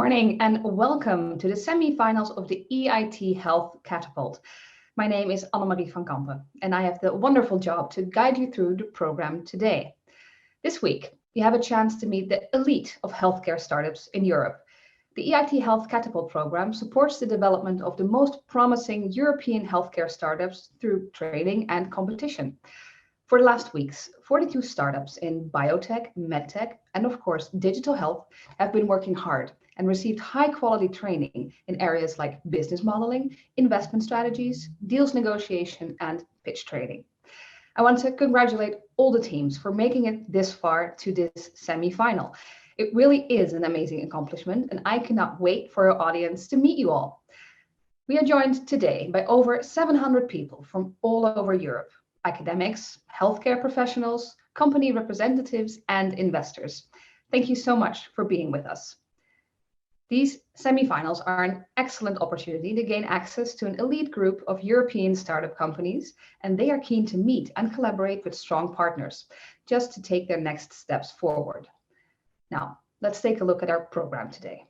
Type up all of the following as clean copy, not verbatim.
morning and welcome to the semi-finals of the EIT Health Catapult. My name is Annemarie van Kampen and I have the wonderful job to guide you through the program today. This week, you have a chance to meet the elite of healthcare startups in Europe. The EIT Health Catapult program supports the development of the most promising European healthcare startups through training and competition. For the last weeks, 42 startups in biotech, medtech, and of course, digital health have been working hard and received high quality training in areas like business modeling, investment strategies, deals negotiation, and pitch training. I want to congratulate all the teams for making it this far to this semi-final. It really is an amazing accomplishment, and I cannot wait for our audience to meet you all. We are joined today by over 700 people from all over Europe. Academics, healthcare professionals, company representatives, and investors. Thank you so much for being with us. These semifinals are an excellent opportunity to gain access to an elite group of European startup companies, and they are keen to meet and collaborate with strong partners just to take their next steps forward. Now, let's take a look at our program today.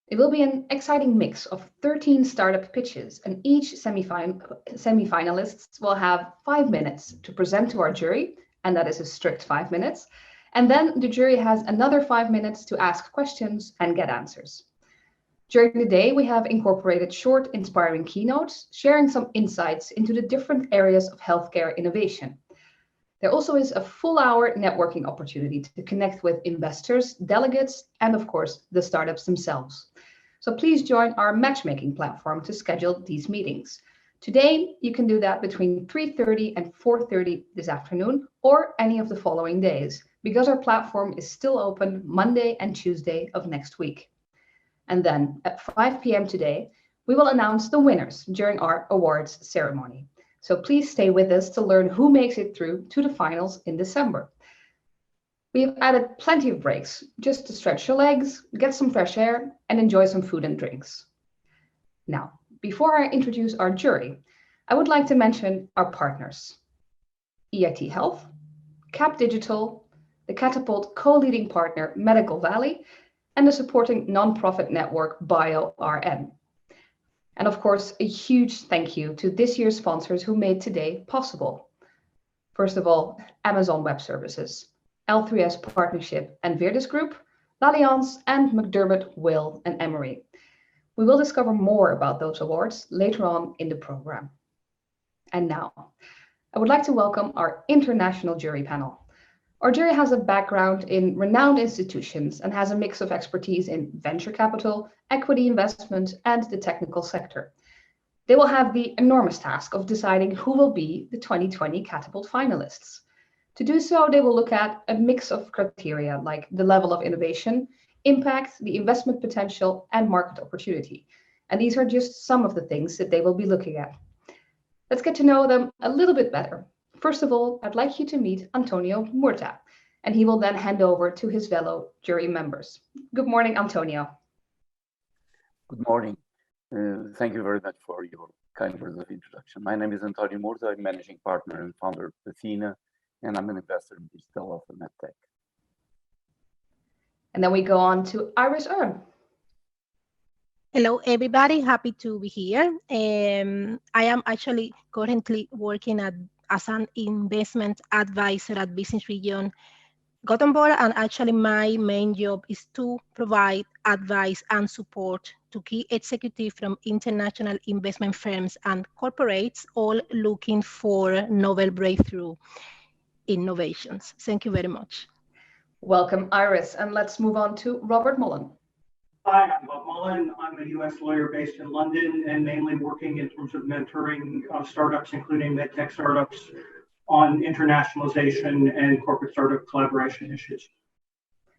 It will be an exciting mix of 13 startup pitches, and each semi-finalists will have 5 minutes to present to our jury, and that is a strict 5 minutes. And then the jury has another 5 minutes to ask questions and get answers. During the day, we have incorporated short, inspiring keynotes, sharing some insights into the different areas of healthcare innovation. There also is a full-hour networking opportunity to connect with investors, delegates, and of course, the startups themselves. So please join our matchmaking platform to schedule these meetings. Today, you can do that between 3:30 and 4:30 this afternoon, or any of the following days, because our platform is still open Monday and Tuesday of next week. And then at 5 p.m. today, we will announce the winners during our awards ceremony. So please stay with us to learn who makes it through to the finals in December. We have added plenty of breaks just to stretch your legs, get some fresh air, and enjoy some food and drinks. Now, before I introduce our jury, I would like to mention our partners: EIT Health, Cap Digital, the Catapult co-leading partner Medical Valley, and the supporting nonprofit network BioRN. And of course, a huge thank you to this year's sponsors who made today possible. First of all, Amazon Web Services, L3S Partnership and Virtus Group, L'Alliance, and McDermott, Will, and Emery. We will discover more about those awards later on in the program. And now, I would like to welcome our international jury panel. Our jury has a background in renowned institutions and has a mix of expertise in venture capital, equity investment, and the technical sector. They will have the enormous task of deciding who will be the 2020 Catapult finalists. To do so, they will look at a mix of criteria like the level of innovation, impact, the investment potential, and market opportunity. And these are just some of the things that they will be looking at. Let's get to know them a little bit better. First of all, I'd like you to meet Antonio Murta, and he will then hand over to his fellow jury members. Good morning, Antonio. Good morning. Thank you very much for your kind words of introduction. My name is Antonio Murta. I'm managing partner and founder of Athena, and I'm an investor in digital health and medtech. And then we go on to Iris Earn. Hello, everybody. Happy to be here. I am actually currently working as an investment advisor at Business Region Gothenburg, and actually my main job is to provide advice and support to key executives from international investment firms and corporates, all looking for novel breakthrough innovations. Thank you very much. Welcome, Iris, and let's move on to Robert Mullen. Hi, I'm Bob Mullen. I'm a U.S. lawyer based in London and mainly working in terms of mentoring startups, including medtech startups, on internationalization and corporate startup collaboration issues.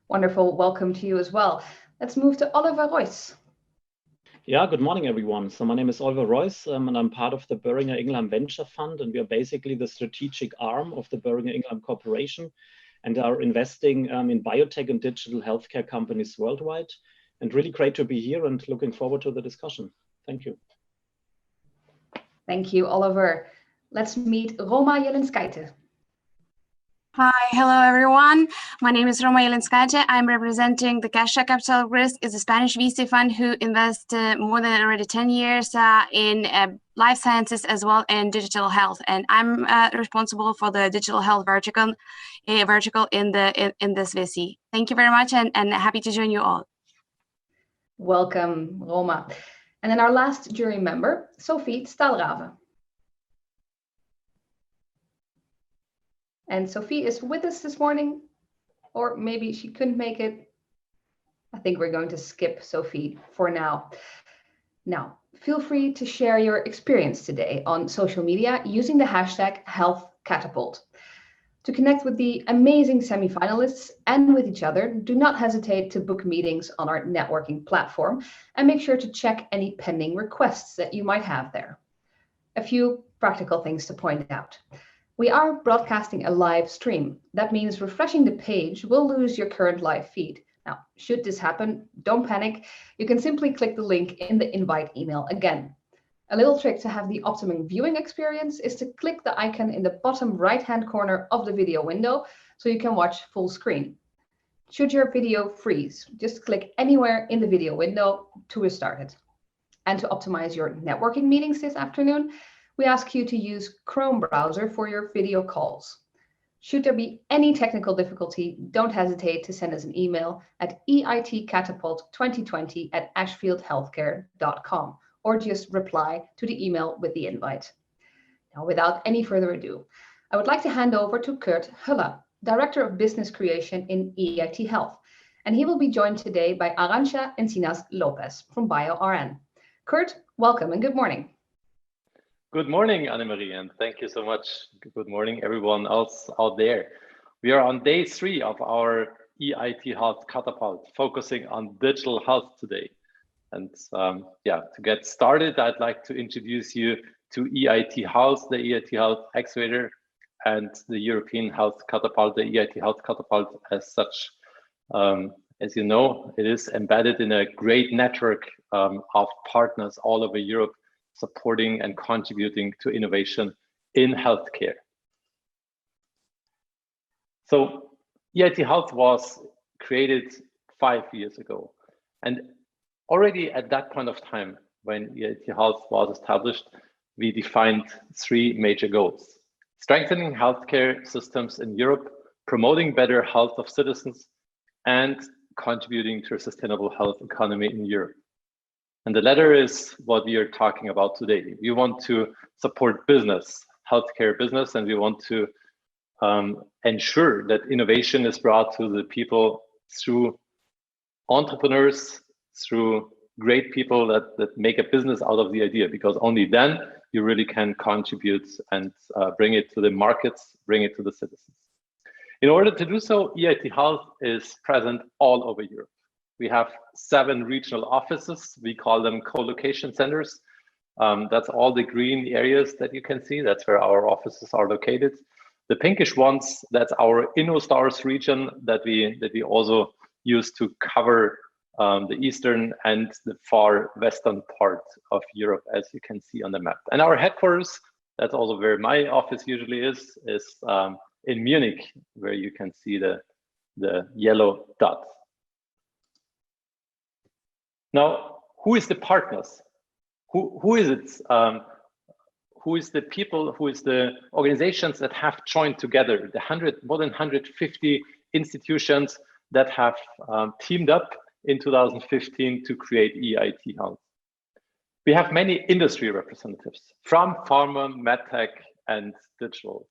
Wonderful. Welcome to you as well. Let's move to Oliver Royce. Yeah, good morning, everyone. So my name is Oliver Royce, and I'm part of the Boehringer Ingelheim Venture Fund, and we are basically the strategic arm of the Boehringer Ingelheim Corporation, and are investing in biotech and digital healthcare companies worldwide. And really great to be here and looking forward to the discussion. Thank you. Thank you, Oliver. Let's meet Roma Jelenskaite. Hi, hello everyone. My name is Roma Jelenskaja. I'm representing the Caixa Capital Risk. It's a Spanish VC fund who invests more than already 10 years in life sciences as well in digital health. And I'm responsible for the digital health vertical in this VC. Thank you very much and happy to join you all. Welcome, Roma. And then our last jury member, Sophie Stalrave. And Sophie is with us this morning, or maybe she couldn't make it. I think we're going to skip Sophie for now. Now, feel free to share your experience today on social media using the hashtag #HealthCatapult. To connect with the amazing semi-finalists and with each other, do not hesitate to book meetings on our networking platform and make sure to check any pending requests that you might have there. A few practical things to point out. We are broadcasting a live stream. That means refreshing the page will lose your current live feed. Now, should this happen, don't panic. You can simply click the link in the invite email again. A little trick to have the optimum viewing experience is to click the icon in the bottom right-hand corner of the video window so you can watch full screen. Should your video freeze, just click anywhere in the video window to restart it. And to optimize your networking meetings this afternoon, we ask you to use Chrome browser for your video calls. Should there be any technical difficulty, don't hesitate to send us an email at EIT-catapult2020@ashfieldhealthcare.com or just reply to the email with the invite. Now, without any further ado, I would like to hand over to Kurt Höller, Director of Business Creation in EIT Health, and he will be joined today by Arantxa Encinas López from BioRN. Kurt, welcome and good morning. Good morning, Annemarie, and thank you so much. Good morning, everyone else out there. We are on day 3 of our EIT Health Catapult, focusing on digital health today. And to get started, I'd like to introduce you to EIT Health, the EIT Health Accelerator, and the European Health Catapult, the EIT Health Catapult as such. As you know, it is embedded in a great network of partners all over Europe, supporting and contributing to innovation in healthcare. So EIT Health was created 5 years ago. And already at that point of time, when EIT Health was established, we defined 3 major goals: strengthening healthcare systems in Europe, promoting better health of citizens, and contributing to a sustainable health economy in Europe. And the latter is what we are talking about today. We want to support business, healthcare business, and we want to ensure that innovation is brought to the people through entrepreneurs, through great people that make a business out of the idea, because only then you really can contribute and bring it to the markets, bring it to the citizens. In order to do so, EIT Health is present all over Europe. We have 7 regional offices. We call them co-location centers. That's all the green areas that you can see. That's where our offices are located. The pinkish ones, that's our InnoStars region that we also use to cover the eastern and the far western part of Europe, as you can see on the map. And our headquarters, that's also where my office usually is in Munich, where you can see the yellow dot. Now, who is the partners? Who is it? Who is the people? Who is the organizations that have joined together? More than 150 institutions that have teamed up in 2015 to create EIT Health. We have many industry representatives from pharma, medtech, and digital.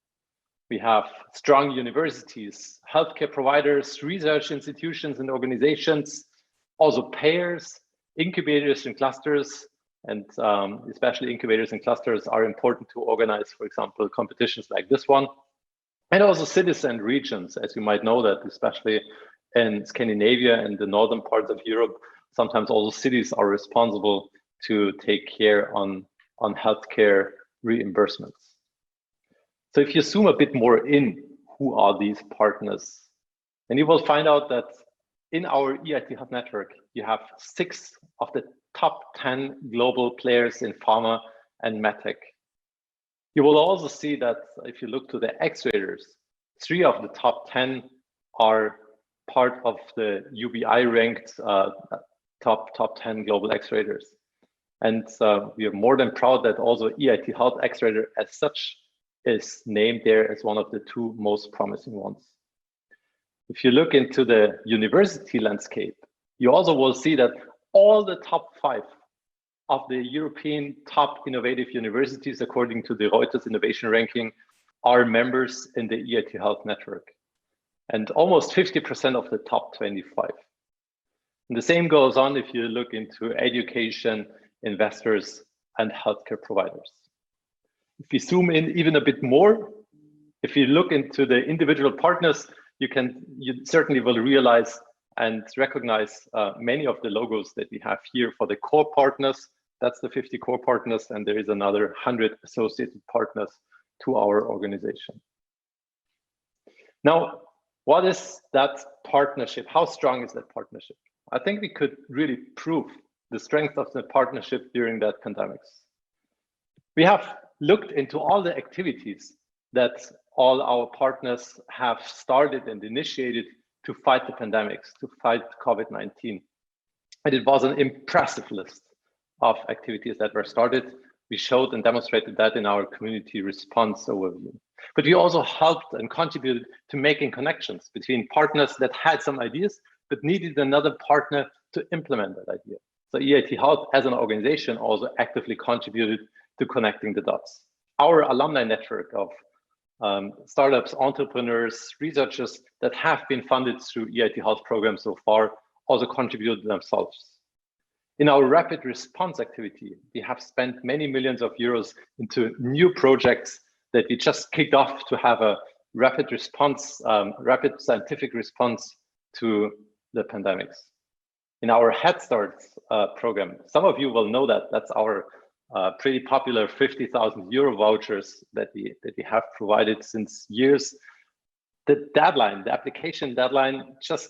We have strong universities, healthcare providers, research institutions and organizations, also payers, incubators and clusters, and especially incubators and clusters are important to organize, for example, competitions like this one, and also cities and regions, as you might know that, especially in Scandinavia and the northern parts of Europe, sometimes also cities are responsible to take care on healthcare reimbursements. So if you zoom a bit more in, who are these partners? And you will find out that in our EIT Health network, you have 6 of the top 10 global players in pharma and medtech. You will also see that if you look to the accelerators, 3 of the top 10 are part of the UBI ranked top 10 global accelerators. And we are more than proud that also EIT Health Accelerator as such is named there as one of the 2 most promising ones. If you look into the university landscape, you also will see that all the top 5 of the European top innovative universities, according to the Reuters Innovation Ranking, are members in the EIT Health network, and almost 50% of the top 25. And the same goes on if you look into education, investors, and healthcare providers. If you zoom in even a bit more, if you look into the individual partners, you certainly will realize and recognize many of the logos that we have here for the core partners. That's the 50 core partners, and there is another 100 associated partners to our organization. Now, what is that partnership? How strong is that partnership? I think we could really prove the strength of the partnership during that pandemic. We have looked into all the activities that all our partners have started and initiated to fight the pandemics, to fight COVID-19. And it was an impressive list of activities that were started. We showed and demonstrated that in our community response overview. But we also helped and contributed to making connections between partners that had some ideas, but needed another partner to implement that idea. So EIT Health as an organization also actively contributed to connecting the dots. Our alumni network of startups, entrepreneurs, researchers that have been funded through EIT Health programs so far also contributed themselves. In our rapid response activity, we have spent many millions of euros into new projects that we just kicked off to have a rapid response, rapid scientific response to the pandemics. In our Head Start program, some of you will know that that's our pretty popular 50,000 euro vouchers that we have provided since years. The deadline, the application deadline, just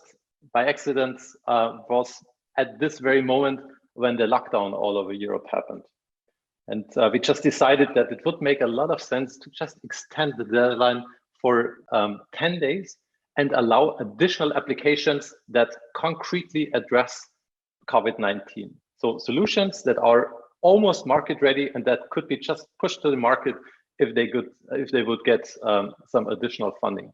by accident was at this very moment when the lockdown all over Europe happened. And we just decided that it would make a lot of sense to just extend the deadline for 10 days and allow additional applications that concretely address COVID-19. So solutions that are almost market ready and that could be just pushed to the market if they would get some additional funding.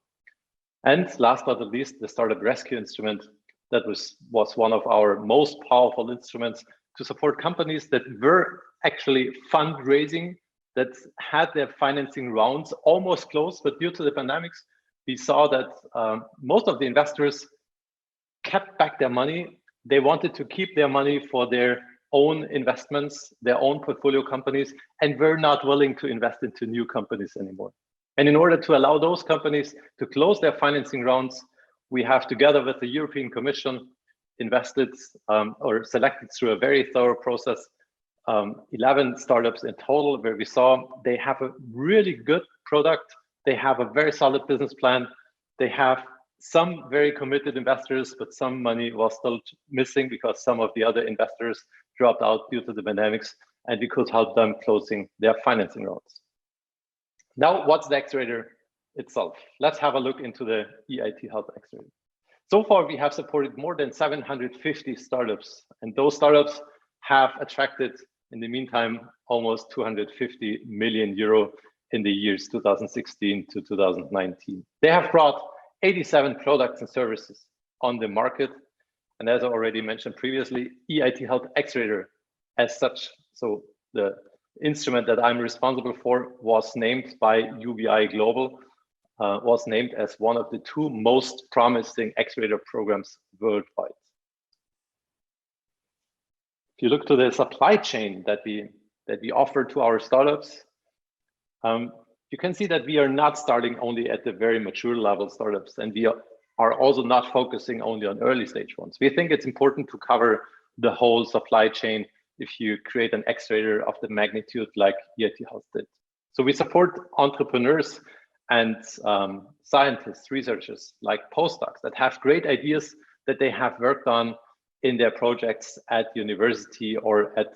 And last but not least, the Startup Rescue Instrument that was one of our most powerful instruments to support companies that were actually fundraising, that had their financing rounds almost closed, but due to the pandemics, we saw that most of the investors kept back their money. They wanted to keep their money for their own investments, their own portfolio companies, and were not willing to invest into new companies anymore. And in order to allow those companies to close their financing rounds, we have, together with the European Commission, invested or selected through a very thorough process 11 startups in total, where we saw they have a really good product, they have a very solid business plan, they have some very committed investors, but some money was still missing because some of the other investors dropped out due to the pandemics, and we could help them closing their financing rounds. Now, what's the accelerator itself? Let's have a look into the EIT Health Accelerator. So far, we have supported more than 750 startups, and those startups have attracted, in the meantime, almost 250 million euro in the years 2016 to 2019. They have brought 87 products and services on the market. And as I already mentioned previously, EIT Health Accelerator as such, so the instrument that I'm responsible for, was named by UBI Global, was named as one of the 2 most promising accelerator programs worldwide. If you look to the supply chain that we offer to our startups, you can see that we are not starting only at the very mature level startups, and we are also not focusing only on early stage ones. We think it's important to cover the whole supply chain if you create an accelerator of the magnitude like EIT Health did. So we support entrepreneurs and scientists, researchers, like postdocs that have great ideas that they have worked on in their projects at university or at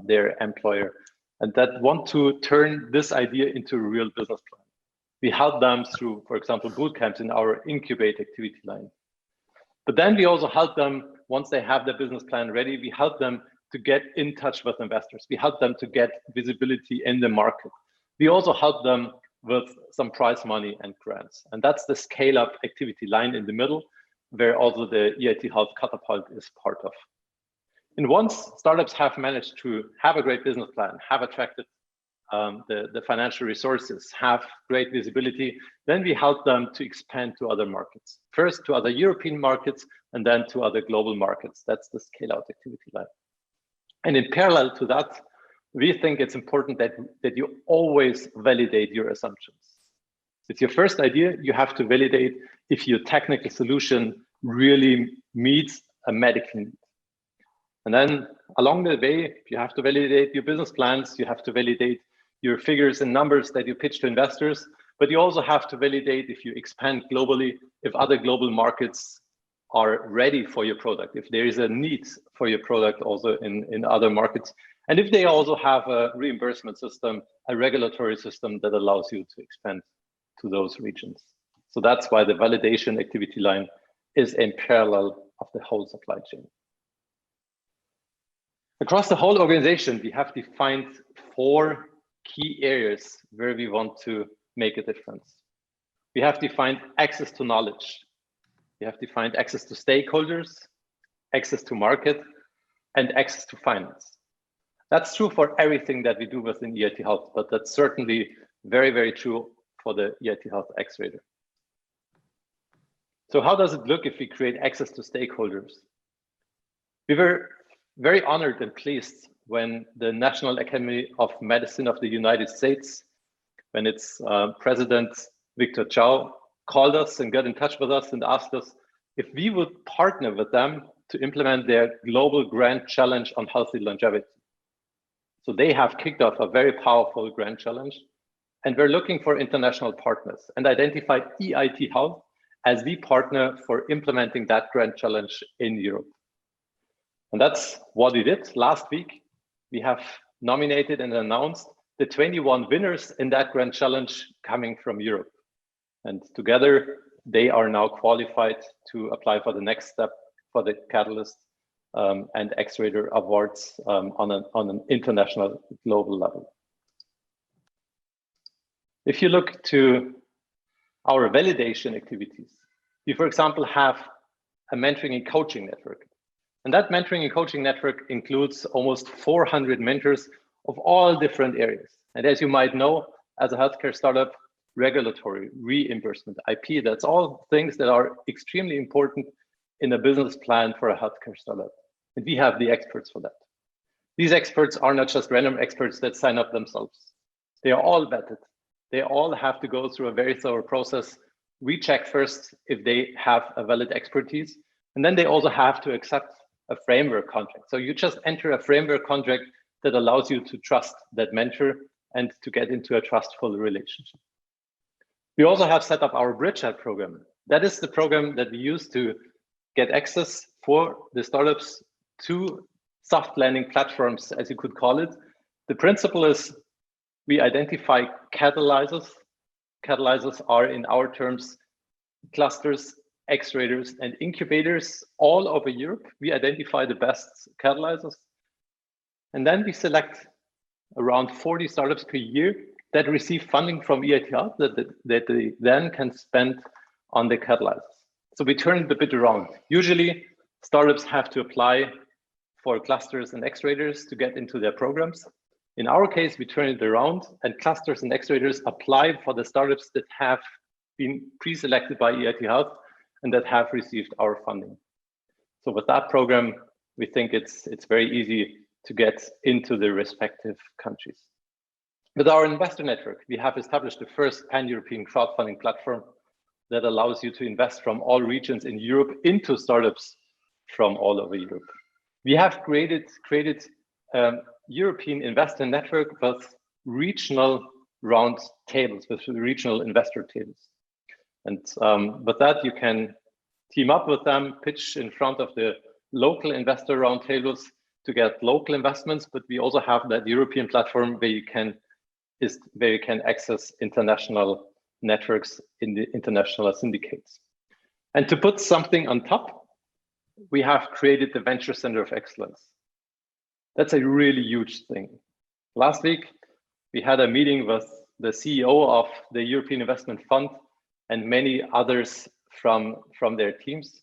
their employer, and that want to turn this idea into a real business plan. We help them through, for example, boot camps in our incubate activity line. But then we also help them, once they have their business plan ready, we help them to get in touch with investors. We help them to get visibility in the market. We also help them with some prize money and grants. And that's the scale-up activity line in the middle, where also the EIT Health Catapult is part of. And once startups have managed to have a great business plan, have attracted the financial resources, have great visibility, then we help them to expand to other markets. First to other European markets, and then to other global markets. That's the scale-out activity line. And in parallel to that, we think it's important that you always validate your assumptions. It's your first idea, you have to validate if your technical solution really meets a medical need. And then along the way, you have to validate your business plans, you have to validate your figures and numbers that you pitch to investors, but you also have to validate if you expand globally, if other global markets are ready for your product, if there is a need for your product also in other markets, and if they also have a reimbursement system, a regulatory system that allows you to expand to those regions. So that's why the validation activity line is in parallel of the whole supply chain. Across the whole organization, we have defined 4 key areas where we want to make a difference. We have defined access to knowledge. We have defined access to stakeholders, access to market, and access to finance. That's true for everything that we do within EIT Health, but that's certainly very, very true for the EIT Health Accelerator. So how does it look if we create access to stakeholders? We were very honored and pleased when the National Academy of Medicine of the United States, when its President Victor Chow called us and got in touch with us and asked us if we would partner with them to implement their global grand challenge on healthy longevity. So they have kicked off a very powerful grand challenge, and we're looking for international partners and identified EIT Health as the partner for implementing that grand challenge in Europe. And that's what we did. Last week, we have nominated and announced the 21 winners in that grand challenge coming from Europe. And together, they are now qualified to apply for the next step for the Catalyst and Accelerator Awards on an international global level. If you look to our validation activities, we, for example, have a mentoring and coaching network. And that mentoring and coaching network includes almost 400 mentors of all different areas. And as you might know, as a healthcare startup, regulatory, reimbursement, IP, that's all things that are extremely important in a business plan for a healthcare startup. And we have the experts for that. These experts are not just random experts that sign up themselves. They are all vetted. They all have to go through a very thorough process. We check first if they have a valid expertise, and then they also have to accept a framework contract. So you just enter a framework contract that allows you to trust that mentor and to get into a trustful relationship. We also have set up our Bridgehead program. That is the program that we use to get access for the startups to soft landing platforms, as you could call it. The principle is we identify catalyzers. Catalyzers are, in our terms, clusters, accelerators, and incubators all over Europe. We identify the best catalyzers. And then we select around 40 startups per year that receive funding from EIT Health that they then can spend on the catalyzers. So we turn it a bit around. Usually, startups have to apply for clusters and accelerators to get into their programs. In our case, we turn it around, and clusters and accelerators apply for the startups that have been pre-selected by EIT Health and that have received our funding. So with that program, we think it's very easy to get into the respective countries. With our investor network, we have established the first pan-European crowdfunding platform that allows you to invest from all regions in Europe into startups from all over Europe. We have created European investor network with regional round tables, with regional investor tables. And with that, you can team up with them, pitch in front of the local investor round tables to get local investments, but we also have that European platform where you can access international networks in the international syndicates. And to put something on top, we have created the Venture Center of Excellence. That's a really huge thing. Last week, we had a meeting with the CEO of the European Investment Fund and many others from their teams.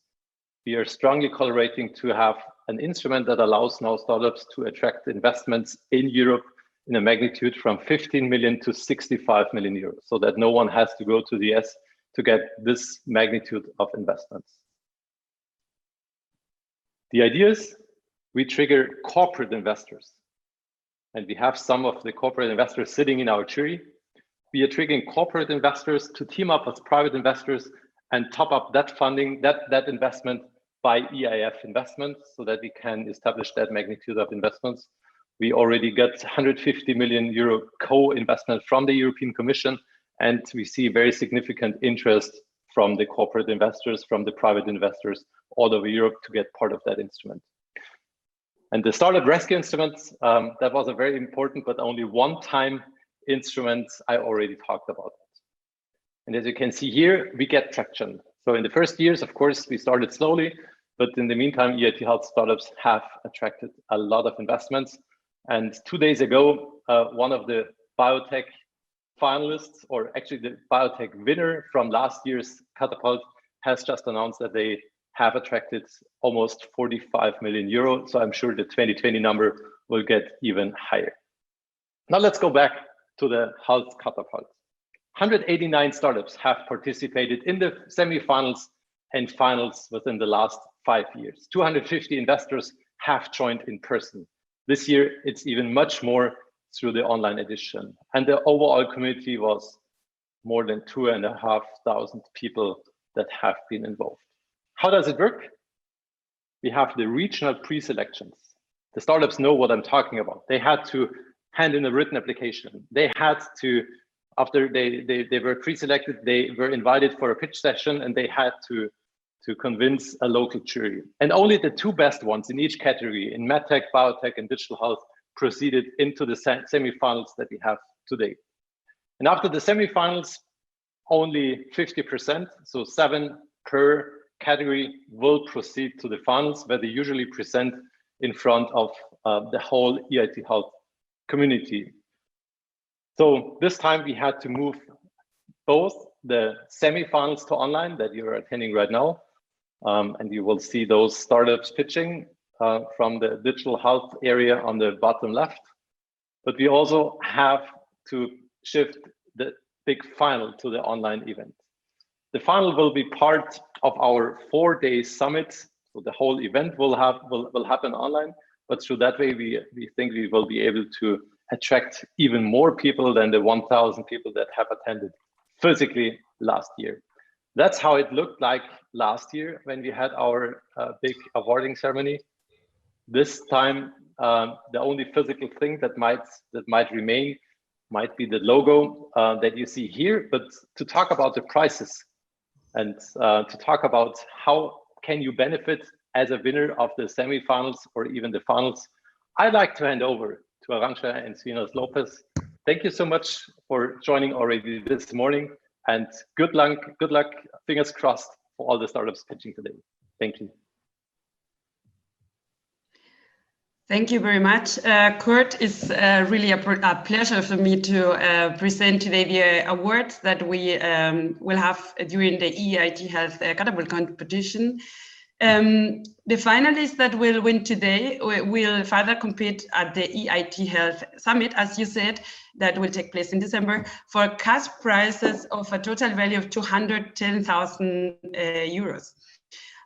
We are strongly collaborating to have an instrument that allows now startups to attract investments in Europe in a magnitude from 15 million to 65 million euros, so that no one has to go to the US to get this magnitude of investments. The idea is we trigger corporate investors, and we have some of the corporate investors sitting in our jury. We are triggering corporate investors to team up with private investors and top up that funding, that investment by EIF investment, so that we can establish that magnitude of investments. We already got 150 million euro co-investment from the European Commission, and we see very significant interest from the corporate investors, from the private investors all over Europe to get part of that instrument. And the Startup Rescue Instrument, that was a very important but only one-time instrument. I already talked about it. And as you can see here, we get traction. So in the first years, of course, we started slowly, but in the meantime, EIT Health startups have attracted a lot of investments. And 2 days ago, one of the biotech finalists, or actually the biotech winner from last year's Catapult, has just announced that they have attracted almost 45 million euro. So I'm sure the 2020 number will get even higher. Now let's go back to the Health Catapult. 189 startups have participated in the semifinals and finals within the last 5 years. 250 investors have joined in person. This year, it's even much more through the online edition. And the overall community was more than 2,500 people that have been involved. How does it work? We have the regional pre-selections. The startups know what I'm talking about. They had to hand in a written application. They had to, after they were pre-selected, they were invited for a pitch session, and they had to convince a local jury. And only the 2 best ones in each category, in medtech, biotech, and digital health, proceeded into the semifinals that we have today. And after the semifinals, only 50%, so 7 per category, will proceed to the finals, where they usually present in front of the whole EIT Health community. So this time we had to move both the semifinals to online that you're attending right now, and you will see those startups pitching from the digital health area on the bottom left. But we also have to shift the big final to the online event. The final will be part of our 4-day summit. So the whole event will happen online, but through that way, we think we will be able to attract even more people than the 1,000 people that have attended physically last year. That's how it looked like last year when we had our big awarding ceremony. This time, the only physical thing that might remain might be the logo that you see here. But to talk about the prizes and to talk about how can you benefit as a winner of the semifinals or even the finals, I'd like to hand over to Arantxa, Encinas, López. Thank you so much for joining already this morning, and good luck, fingers crossed for all the startups pitching today. Thank you. Thank you very much, Kurt. It's really a pleasure for me to present today the awards that we will have during the EIT Health Catapult competition. The finalists that will win today will further compete at the EIT Health Summit, as you said, that will take place in December, for cash prizes of a total value of 210,000 euros.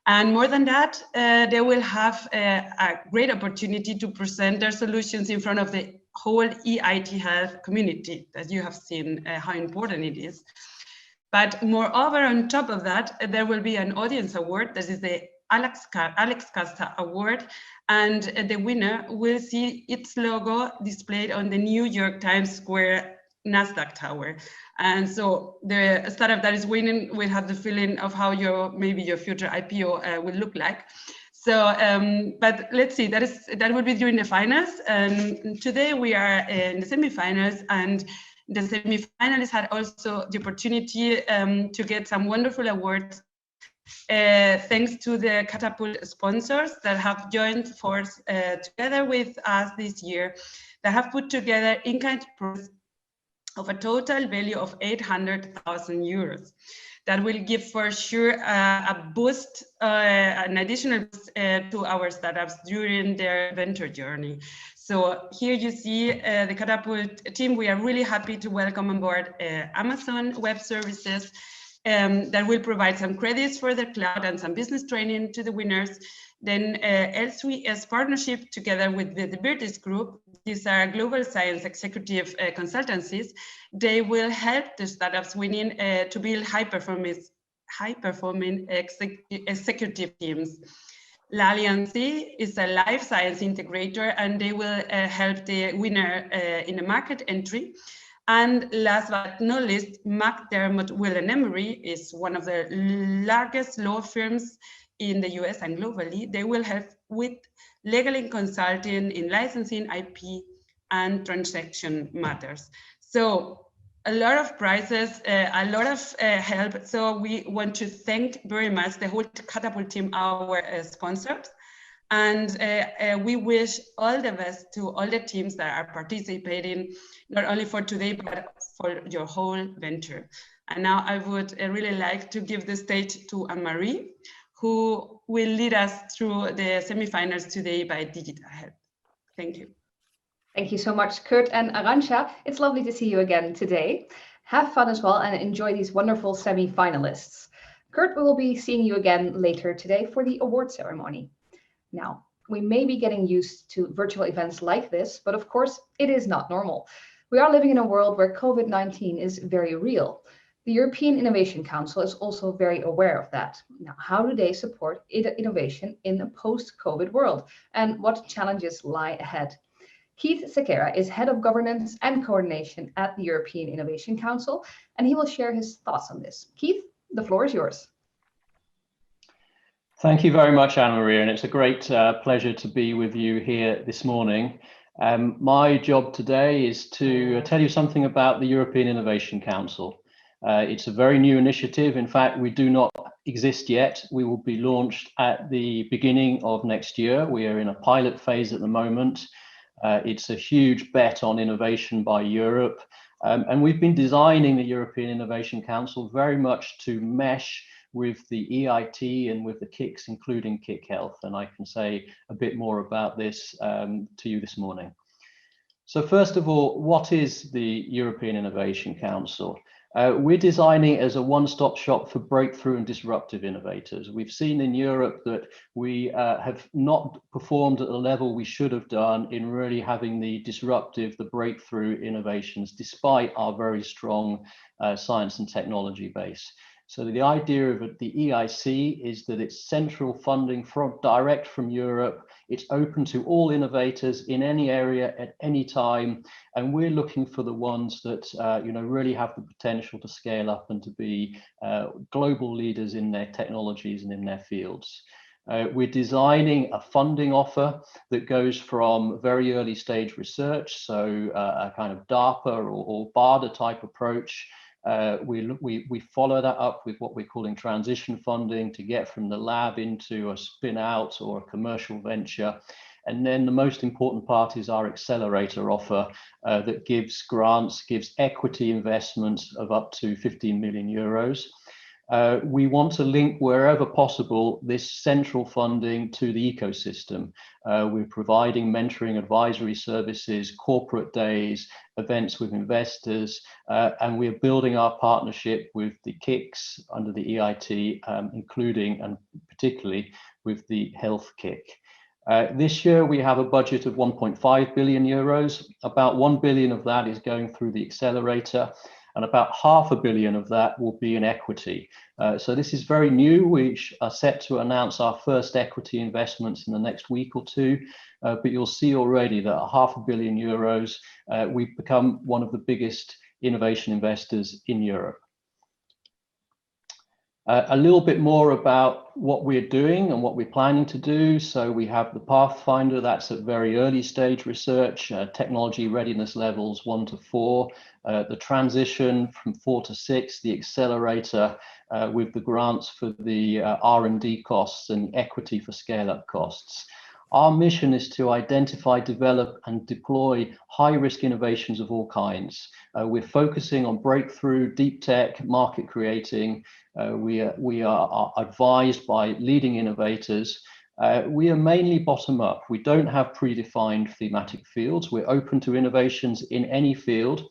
And more than that, they will have a great opportunity to present their solutions in front of the whole EIT Health community, as you have seen how important it is. But moreover, on top of that, there will be an audience award. This is the Alex Casta Award, and the winner will see its logo displayed on the New York Times Square NASDAQ tower. And so the startup that is winning will have the feeling of how maybe your future IPO will look like. So, but let's see, that will be during the finals. And today we are in the semifinals, and The semi-finalists had also the opportunity to get some wonderful awards thanks to the Catapult sponsors that have joined force together with us this year, that have put together in-kind prizes of a total value of 800,000 euros. That will give for sure a boost, an additional boost to our startups during their venture journey. So here you see the Catapult team. We are really happy to welcome on board Amazon Web Services that will provide some credits for the cloud and some business training to the winners. Then L3S partnership together with the Virtus Group. These are global science executive consultancies. They will help the startups winning to build high-performing executive teams. L'Alliance is a life science integrator, and they will help the winner in the market entry. And last but not least, McDermott, Will & Emery is one of the largest law firms in the US and globally. They will help with legal consulting in licensing, IP, and transaction matters. So a lot of prizes, a lot of help. So we want to thank very much the whole Catapult team, our sponsors. And we wish all the best to all the teams that are participating, not only for today, but for your whole venture. And now I would really like to give the stage to Anne-Marie, who will lead us through the semifinals today by digital health. Thank you. Thank you so much, Kurt and Arantxa. It's lovely to see you again today. Have fun as well and enjoy these wonderful semi-finalists. Kurt, we will be seeing you again later today for the award ceremony. Now, we may be getting used to virtual events like this, but of course, it is not normal. We are living in a world where COVID-19 is very real. The European Innovation Council is also very aware of that. Now, how do they support innovation in a post-COVID world? And what challenges lie ahead? Keith Sequeira is Head of Governance and Coordination at the European Innovation Council, and he will share his thoughts on this. Keith, the floor is yours. Thank you very much, Anne-Marie, and it's a great pleasure to be with you here this morning. My job today is to tell you something about the European Innovation Council. It's a very new initiative. In fact, we do not exist yet. We will be launched at the beginning of next year. We are in a pilot phase at the moment. It's a huge bet on innovation by Europe. And we've been designing the European Innovation Council very much to mesh with the EIT and with the KICs, including KIC Health. And I can say a bit more about this to you this morning. So first of all, what is the European Innovation Council? We're designing it as a one-stop shop for breakthrough and disruptive innovators. We've seen in Europe that we have not performed at the level we should have done in really having the disruptive, the breakthrough innovations, despite our very strong science and technology base. So the idea of the EIC is that it's central funding direct from Europe. It's open to all innovators in any area at any time, and we're looking for the ones that really have the potential to scale up and to be global leaders in their technologies and in their fields. We're designing a funding offer that goes from very early stage research, so a kind of DARPA or BARDA type approach. We follow that up with what we're calling transition funding to get from the lab into a spin out or a commercial venture. And then the most important part is our accelerator offer that gives grants, gives equity investments of up to 15 million euros. We want to link wherever possible this central funding to the ecosystem. We're providing mentoring advisory services, corporate days, events with investors, and we're building our partnership with the KICs under the EIT, including and particularly with the Health KIC. This year we have a budget of 1.5 billion euros. About 1 billion of that is going through the accelerator, and about $500 million of that will be in equity. So this is very new. We are set to announce our first equity investments in the next week or two, but you'll see already that at €500 million, we've become one of the biggest innovation investors in Europe. A little bit more about what we're doing and what we're planning to do. So we have the Pathfinder, that's at very early stage research, technology readiness levels 1 to 4. the transition from 4 to 6, the accelerator with the grants for the R&D costs and equity for scale-up costs. Our mission is to identify, develop, and deploy high-risk innovations of all kinds. We're focusing on breakthrough, deep tech, market creating. We are advised by leading innovators. We are mainly bottom-up. We don't have predefined thematic fields. We're open to innovations in any field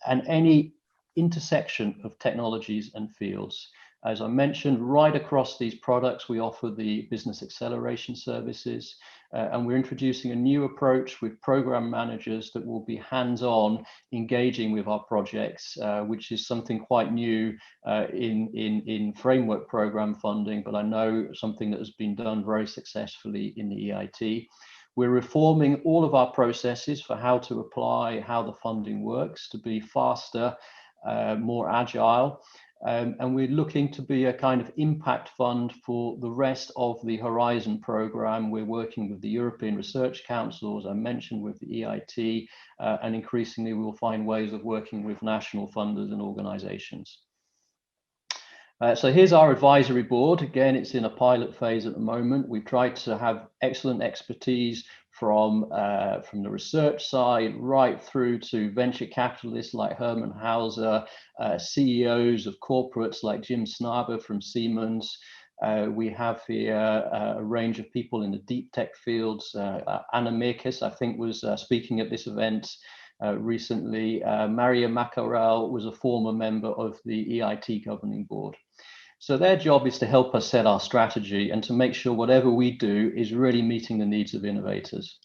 and any intersection of technologies and fields. As I mentioned, right across these products, we offer the business acceleration services, and we're introducing a new approach with program managers that will be hands-on engaging with our projects, which is something quite new in framework program funding, but I know something that has been done very successfully in the EIT. We're reforming all of our processes for how to apply, how the funding works to be faster, more agile. And we're looking to be a kind of impact fund for the rest of the Horizon program. We're working with the European Research Council, as I mentioned, with the EIT, and increasingly we will find ways of working with national funders and organizations. So here's our advisory board. Again, it's in a pilot phase at the moment. We've tried to have excellent expertise from the research side right through to venture capitalists like Hermann Hauser, CEOs of corporates like Jim Snaber from Siemens. We have here a range of people in the deep tech fields. Anna Mirkes, I think, was speaking at this event recently. Maria Macarel was a former member of the EIT governing board. So their job is to help us set our strategy and to make sure whatever we do is really meeting the needs of innovators.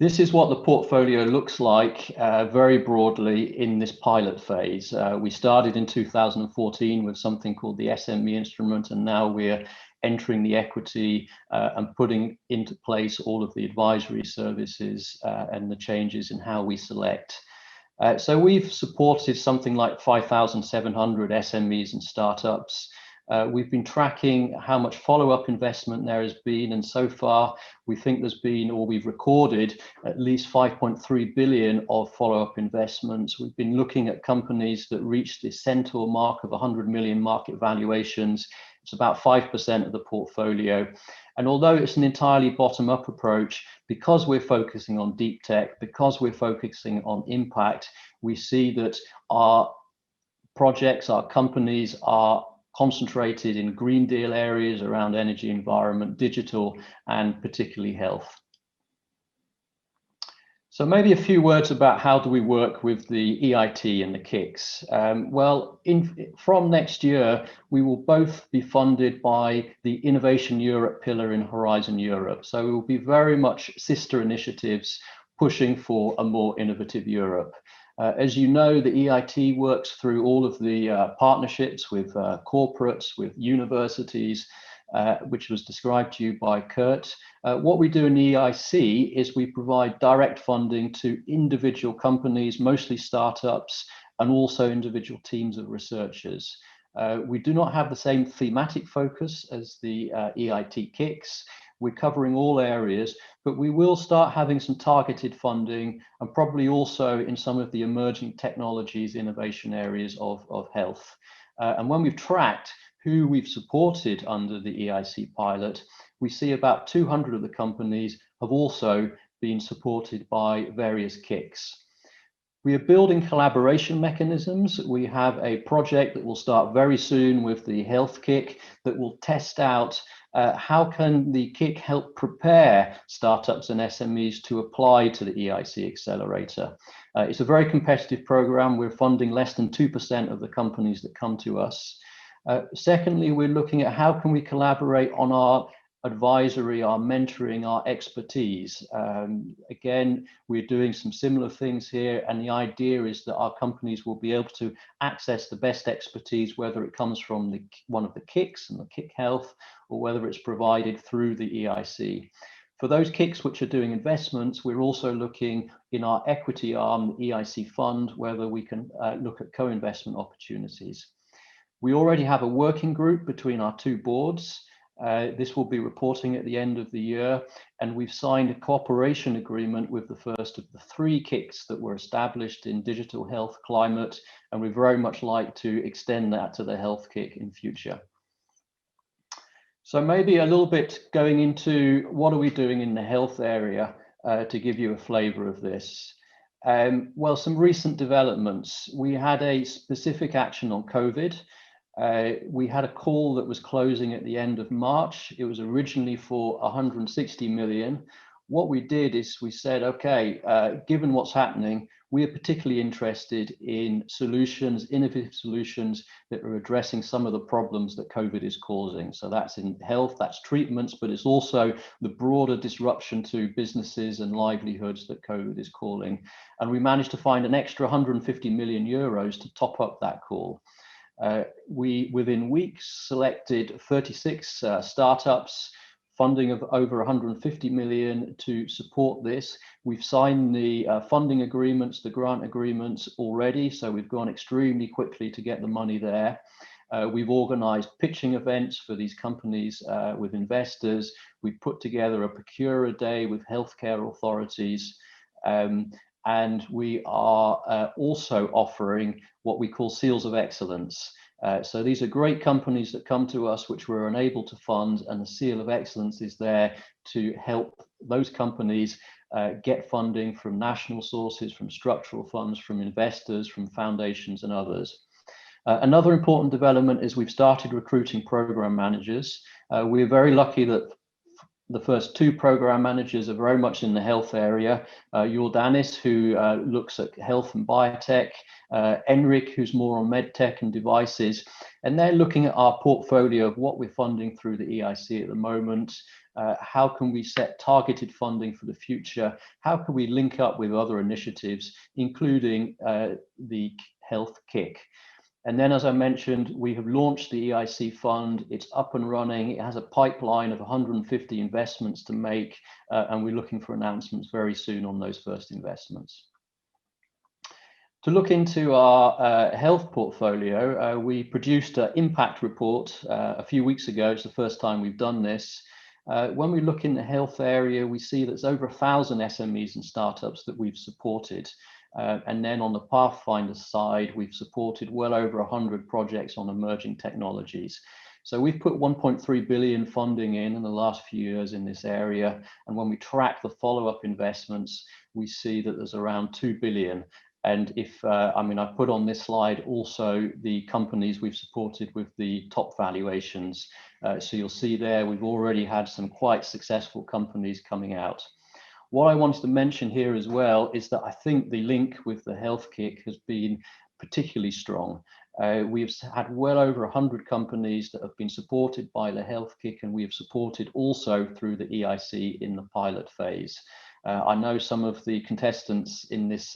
This is what the portfolio looks like very broadly in this pilot phase. We started in 2014 with something called the SME instrument, and now we're entering the equity and putting into place all of the advisory services and the changes in how we select. So we've supported something like 5,700 SMEs and startups. We've been tracking how much follow-up investment there has been, and so far we think there's been, or we've recorded, at least 5.3 billion of follow-up investments. We've been looking at companies that reach the centaur mark of 100 million market valuations. It's about 5% of the portfolio. And although it's an entirely bottom-up approach, because we're focusing on deep tech, because we're focusing on impact, we see that our projects, our companies are concentrated in Green Deal areas around energy, environment, digital, and particularly health. So maybe a few words about how do we work with the EIT and the KICs. Well, from next year, we will both be funded by the Innovation Europe pillar in Horizon Europe. So we will be very much sister initiatives pushing for a more innovative Europe. As you know, the EIT works through all of the partnerships with corporates, with universities, which was described to you by Kurt. What we do in the EIC is we provide direct funding to individual companies, mostly startups, and also individual teams of researchers. We do not have the same thematic focus as the EIT KICs. We're covering all areas, but we will start having some targeted funding and probably also in some of the emerging technologies, innovation areas of health. And when we've tracked who we've supported under the EIC pilot, we see about 200 of the companies have also been supported by various KICs. We are building collaboration mechanisms. We have a project that will start very soon with the health KIC that will test out how can the KIC help prepare startups and SMEs to apply to the EIC accelerator. It's a very competitive program. We're funding less than 2% of the companies that come to us. Secondly, we're looking at how can we collaborate on our advisory, our mentoring, our expertise. Again, we're doing some similar things here, and the idea is that our companies will be able to access the best expertise, whether it comes from one of the KICs and the KIC Health, or whether it's provided through the EIC. For those KICs which are doing investments, we're also looking in our equity arm, the EIC fund, whether we can look at co-investment opportunities. We already have a working group between our two boards. This will be reporting at the end of the year, and we've signed a cooperation agreement with the first of the 3 KICs that were established in digital health climate, and we very much like to extend that to the health KIC in future. So maybe a little bit going into what are we doing in the health area to give you a flavor of this. Well, some recent developments. We had a specific action on COVID. We had a call that was closing at the end of March. It was originally for 160 million. What we did is we said, okay, given what's happening, we are particularly interested in solutions, innovative solutions that are addressing some of the problems that COVID is causing. So that's in health, that's treatments, but it's also the broader disruption to businesses and livelihoods that COVID is calling. And we managed to find an extra 150 million euros to top up that call. We, within weeks, selected 36 startups, funding of over 150 million to support this. We've signed the funding agreements, the grant agreements already, so we've gone extremely quickly to get the money there. We've organized pitching events for these companies with investors. We've put together a Procure a Day with healthcare authorities. And we are also offering what we call Seals of Excellence. So these are great companies that come to us which we're unable to fund, and the Seal of Excellence is there to help those companies get funding from national sources, from structural funds, from investors, from foundations and others. Another important development is we've started recruiting program managers. We're very lucky that the first 2 program managers are very much in the health area. Jordanis, who looks at health and biotech, Enric, who's more on medtech and devices, and they're looking at our portfolio of what we're funding through the EIC at the moment. How can we set targeted funding for the future? How can we link up with other initiatives, including the health KIC? And then, as I mentioned, we have launched the EIC fund. It's up and running. It has a pipeline of 150 investments to make, and we're looking for announcements very soon on those first investments. To look into our health portfolio, we produced an impact report a few weeks ago. It's the first time we've done this. When we look in the health area, we see there's over 1,000 SMEs and startups that we've supported. And then on the Pathfinder side, we've supported well over 100 projects on emerging technologies. So we've put 1.3 billion funding in the last few years in this area. And when we track the follow-up investments, we see that there's around 2 billion. And if, I mean, I've put on this slide also the companies we've supported with the top valuations. So you'll see there, we've already had some quite successful companies coming out. What I wanted to mention here as well is that I think the link with the health KIC has been particularly strong. We've had well over 100 companies that have been supported by the health KIC, and we have supported also through the EIC in the pilot phase. I know some of the contestants in this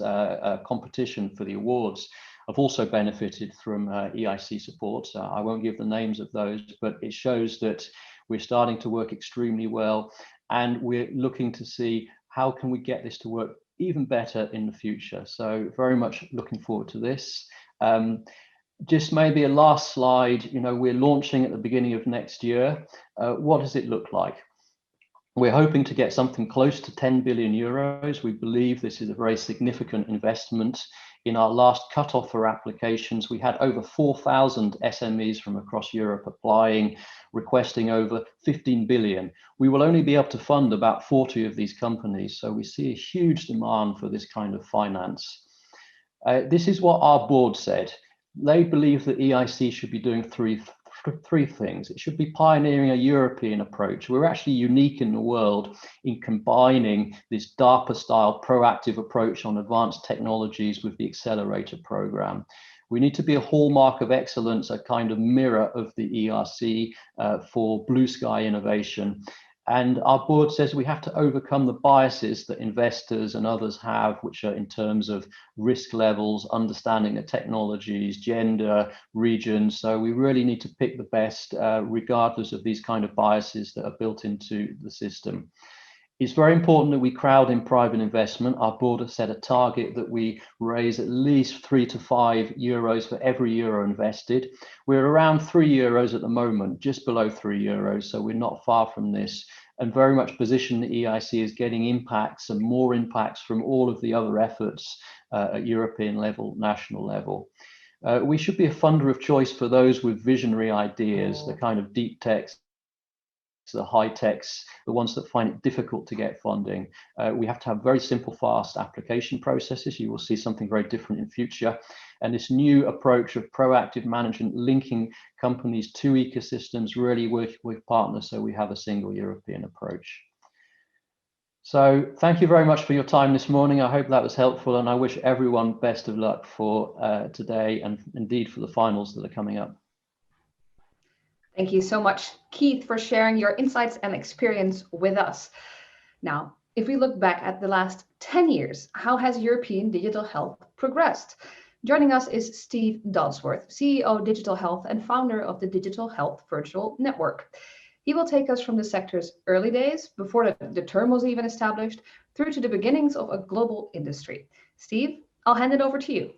competition for the awards have also benefited from EIC support. I won't give the names of those, but it shows that we're starting to work extremely well, and we're looking to see how can we get this to work even better in the future. So very much looking forward to this. Just maybe a last slide, you know, we're launching at the beginning of next year. What does it look like? We're hoping to get something close to 10 billion euros. We believe this is a very significant investment. In our last cutoff for applications, we had over 4,000 SMEs from across Europe applying, requesting over 15 billion. We will only be able to fund about 40 of these companies, so we see a huge demand for this kind of finance. This is what our board said. They believe that EIC should be doing three things. It should be pioneering a European approach. We're actually unique in the world in combining this DARPA-style proactive approach on advanced technologies with the accelerator program. We need to be a hallmark of excellence, a kind of mirror of the ERC for blue sky innovation. And our board says we have to overcome the biases that investors and others have, which are in terms of risk levels, understanding the technologies, gender, regions. So we really need to pick the best, regardless of these kind of biases that are built into the system. It's very important that we crowd in private investment. Our board has set a target that we raise at least 3 to 5 euros for every euro invested. We're around 3 euros at the moment, just below 3 euros, so we're not far from this, and very much position the EIC as getting impacts and more impacts from all of the other efforts at European level, national level. We should be a funder of choice for those with visionary ideas, the kind of deep techs, the high techs, the ones that find it difficult to get funding. We have to have very simple, fast application processes. You will see something very different in future. And this new approach of proactive management, linking companies to ecosystems, really working with partners so we have a single European approach. So thank you very much for your time this morning. I hope that was helpful, and I wish everyone best of luck for today and indeed for the finals that are coming up. Thank you so much, Keith, for sharing your insights and experience with us. Now, if we look back at the last 10 years, how has European digital health progressed? Joining us is Steve Dodsworth, CEO Digital Health and founder of the Digital Health Virtual Network. He will take us from the sector's early days, before the term was even established, through to the beginnings of a global industry. Steve, I'll hand it over to you.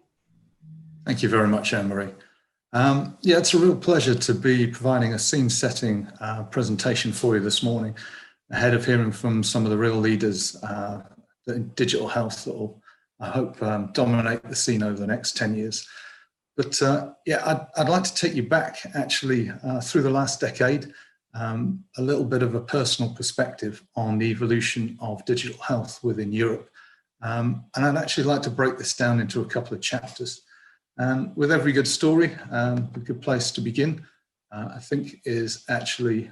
Thank you very much, Anne-Marie. Yeah, it's a real pleasure to be providing a scene-setting presentation for you this morning, ahead of hearing from some of the real leaders in digital health that will, I hope, dominate the scene over the next 10 years. But yeah, I'd like to take you back, actually, through the last decade, a little bit of a personal perspective on the evolution of digital health within Europe. And I'd actually like to break this down into a couple of chapters. And with every good story, a good place to begin, I think, is actually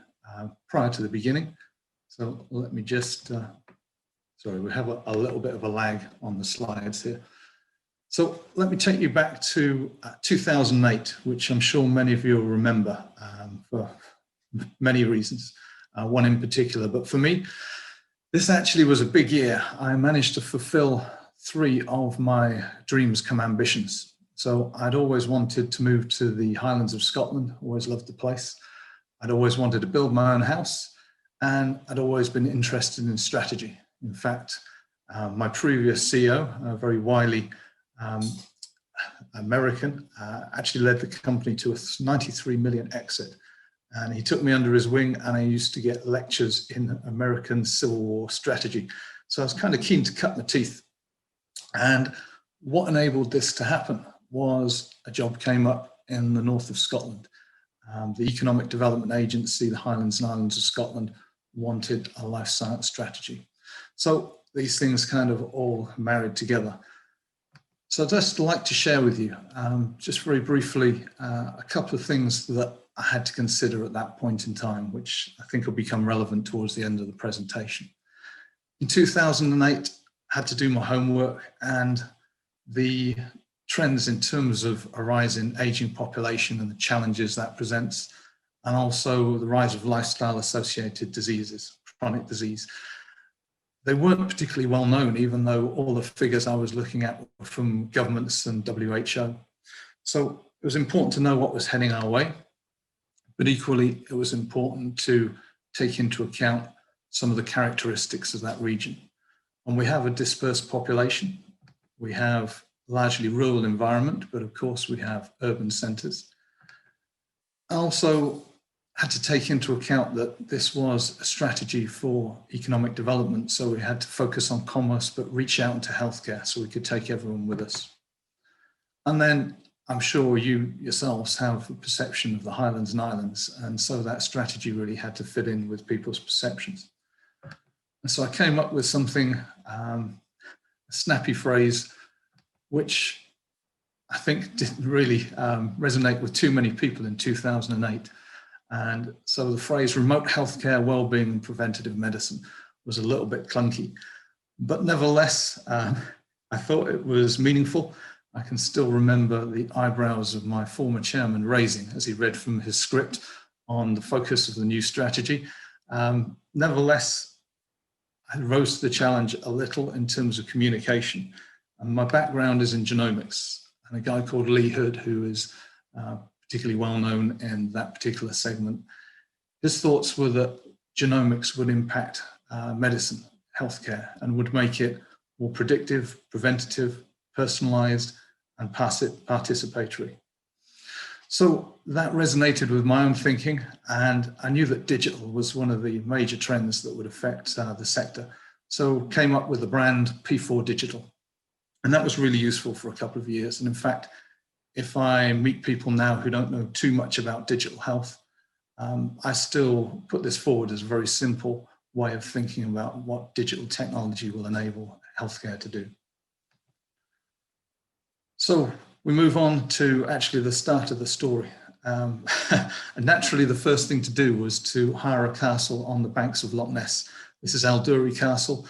prior to the beginning. So let me just, sorry, we have a little bit of a lag on the slides here. So let me take you back to 2008, which I'm sure many of you will remember for many reasons, one in particular. But for me, this actually was a big year. I managed to fulfill 3 of my dreams come ambitions. So I'd always wanted to move to the Highlands of Scotland, always loved the place. I'd always wanted to build my own house, and I'd always been interested in strategy. In fact, my previous CEO, a very wily American, actually led the company to a 93 million exit. And he took me under his wing, and I used to get lectures in American Civil War strategy. So I was kind of keen to cut my teeth. And what enabled this to happen was a job came up in the north of Scotland. The Economic Development Agency, the Highlands and Islands of Scotland, wanted a life science strategy. So these things kind of all married together. So I'd just like to share with you, just very briefly, a couple of things that I had to consider at that point in time, which I think will become relevant towards the end of the presentation. In 2008, I had to do my homework, and the trends in terms of a rise in aging population and the challenges that presents, and also the rise of lifestyle associated diseases, chronic disease. They weren't particularly well known, even though all the figures I was looking at were from governments and WHO. So it was important to know what was heading our way, but equally it was important to take into account some of the characteristics of that region. And we have a dispersed population. We have largely rural environment, but of course we have urban centres. I also had to take into account that this was a strategy for economic development, so we had to focus on commerce, but reach out into healthcare so we could take everyone with us. And then I'm sure you yourselves have a perception of the Highlands and Islands, and so that strategy really had to fit in with people's perceptions. And so I came up with something, a snappy phrase, which I think didn't really resonate with too many people in 2008. And so the phrase remote healthcare, well-being and preventative medicine was a little bit clunky, but nevertheless, I thought it was meaningful. I can still remember the eyebrows of my former chairman raising as he read from his script on the focus of the new strategy. Nevertheless, I rose to the challenge a little in terms of communication. And my background is in genomics, and a guy called Lee Hood, who is particularly well known in that particular segment, his thoughts were that genomics would impact medicine, healthcare and would make it more predictive, preventative, personalized, and participatory. So that resonated with my own thinking, and I knew that digital was one of the major trends that would affect the sector. So came up with the brand P4 Digital. And that was really useful for a couple of years. And in fact, if I meet people now who don't know too much about digital health, I still put this forward as a very simple way of thinking about what digital technology will enable healthcare to do. So we move on to actually the start of the story. And naturally, the first thing to do was to hire a castle on the banks of Loch Ness. This is Alduri Castle.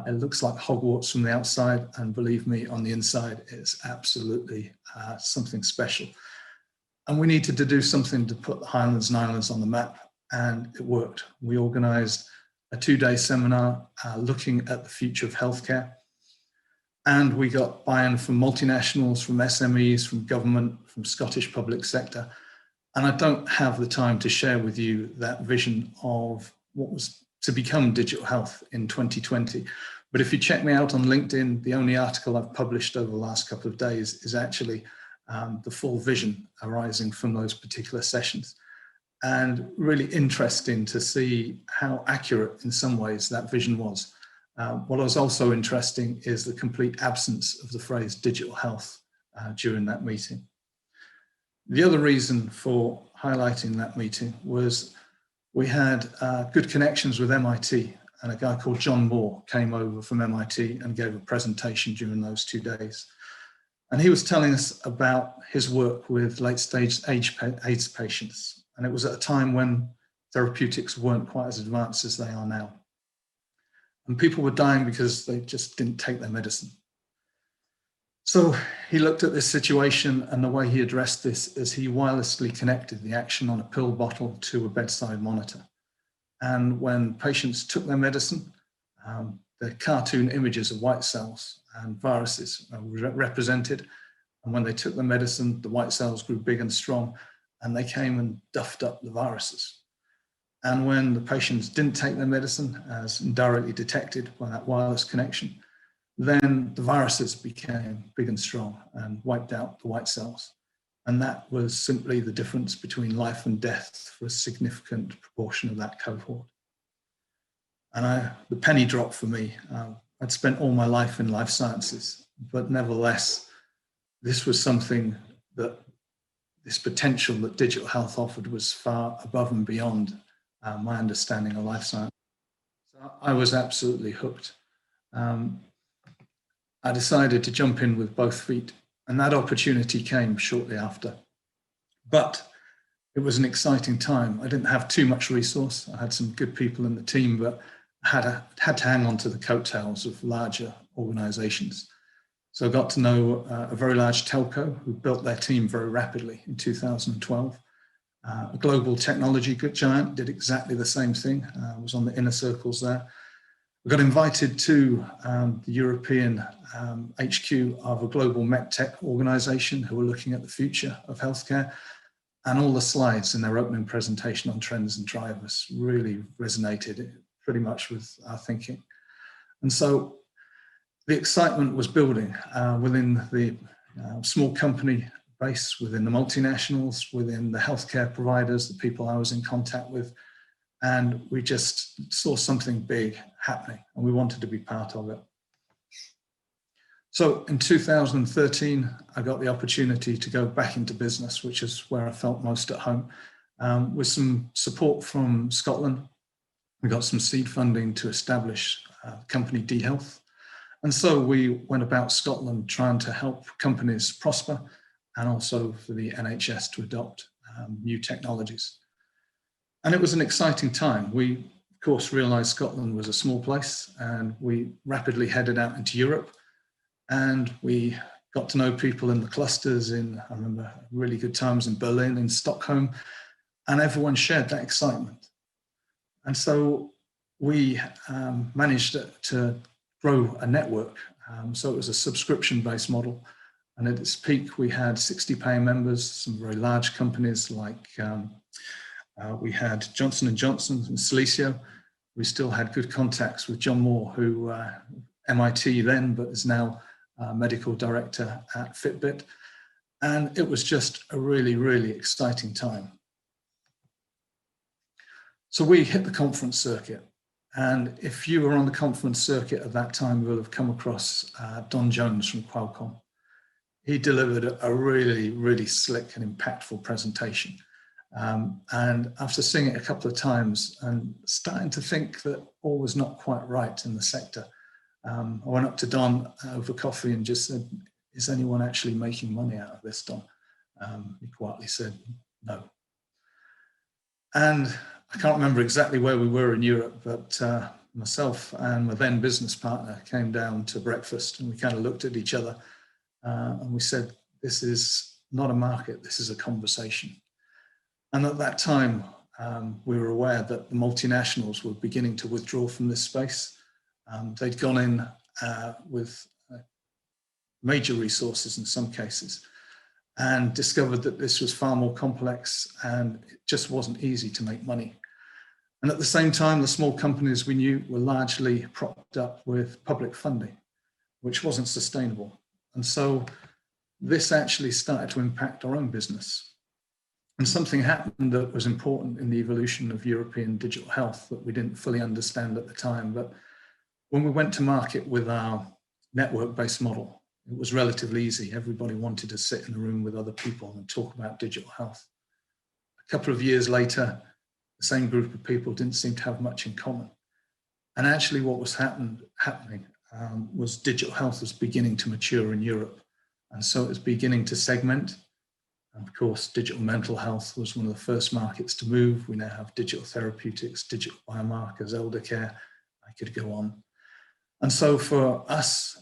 It looks like Hogwarts from the outside, and believe me, on the inside, it's absolutely something special. And we needed to do something to put the Highlands and Islands on the map, and it worked. We organized a 2-day seminar looking at the future of healthcare. And we got buy-in from multinationals, from SMEs, from government, from Scottish public sector. And I don't have the time to share with you that vision of what was to become digital health in 2020. But if you check me out on LinkedIn, the only article I've published over the last couple of days is actually the full vision arising from those particular sessions. And really interesting to see how accurate in some ways that vision was. What was also interesting is the complete absence of the phrase digital health during that meeting. The other reason for highlighting that meeting was we had good connections with MIT, and a guy called John Moore came over from MIT and gave a presentation during those 2 days. And he was telling us about his work with late-stage AIDS patients. And it was at a time when therapeutics weren't quite as advanced as they are now. And people were dying because they just didn't take their medicine. So he looked at this situation, and the way he addressed this is he wirelessly connected the action on a pill bottle to a bedside monitor. And when patients took their medicine, the cartoon images of white cells and viruses were represented. And when they took the medicine, the white cells grew big and strong, and they came and duffed up the viruses. And when the patients didn't take their medicine, as indirectly detected by that wireless connection, then the viruses became big and strong and wiped out the white cells. And that was simply the difference between life and death for a significant proportion of that cohort. And the penny dropped for me. I'd spent all my life in life sciences, but nevertheless, this was something that this potential that digital health offered was far above and beyond my understanding of life science. So I was absolutely hooked. I decided to jump in with both feet, and that opportunity came shortly after. But it was an exciting time. I didn't have too much resource. I had some good people in the team, but I had to hang on to the coattails of larger organizations. So I got to know a very large telco who built their team very rapidly in 2012. A global technology giant did exactly the same thing, was on the inner circles there. We got invited to the European HQ of a global medtech organization who were looking at the future of healthcare. And all the slides in their opening presentation on trends and drivers really resonated pretty much with our thinking. And so the excitement was building within the small company base, within the multinationals, within the healthcare providers, the people I was in contact with. And we just saw something big happening, and we wanted to be part of it. So in 2013, I got the opportunity to go back into business, which is where I felt most at home. With some support from Scotland, we got some seed funding to establish the company D-Health. And so we went about Scotland trying to help companies prosper, and also for the NHS to adopt new technologies. And it was an exciting time. We, of course, realized Scotland was a small place, and we rapidly headed out into Europe. And we got to know people in the clusters I remember really good times in Berlin, in Stockholm, and everyone shared that excitement. And so we managed to grow a network. So it was a subscription-based model. And at its peak, we had 60 paying members, some very large companies like we had Johnson & Johnson and Celicio. We still had good contacts with John Moore, who MIT then, but is now medical director at Fitbit. And it was just a really, really exciting time. So we hit the conference circuit. And if you were on the conference circuit at that time, you will have come across Don Jones from Qualcomm. He delivered a really, really slick and impactful presentation. And after seeing it a couple of times and starting to think that all was not quite right in the sector, I went up to Don over coffee and just said, "Is anyone actually making money out of this, Don?" He quietly said, "No." And I can't remember exactly where we were in Europe, but myself and my then business partner came down to breakfast and we kind of looked at each other and we said, "This is not a market, this is a conversation." And at that time, we were aware that the multinationals were beginning to withdraw from this space. They'd gone in with major resources in some cases and discovered that this was far more complex and it just wasn't easy to make money. And at the same time, the small companies we knew were largely propped up with public funding, which wasn't sustainable. And so this actually started to impact our own business. And something happened that was important in the evolution of European digital health that we didn't fully understand at the time. But when we went to market with our network-based model, it was relatively easy. Everybody wanted to sit in a room with other people and talk about digital health. A couple of years later, the same group of people didn't seem to have much in common. And actually what was happening was digital health was beginning to mature in Europe. And so it was beginning to segment. And of course, digital mental health was one of the first markets to move. We now have digital therapeutics, digital biomarkers, elder care. I could go on. And so for us,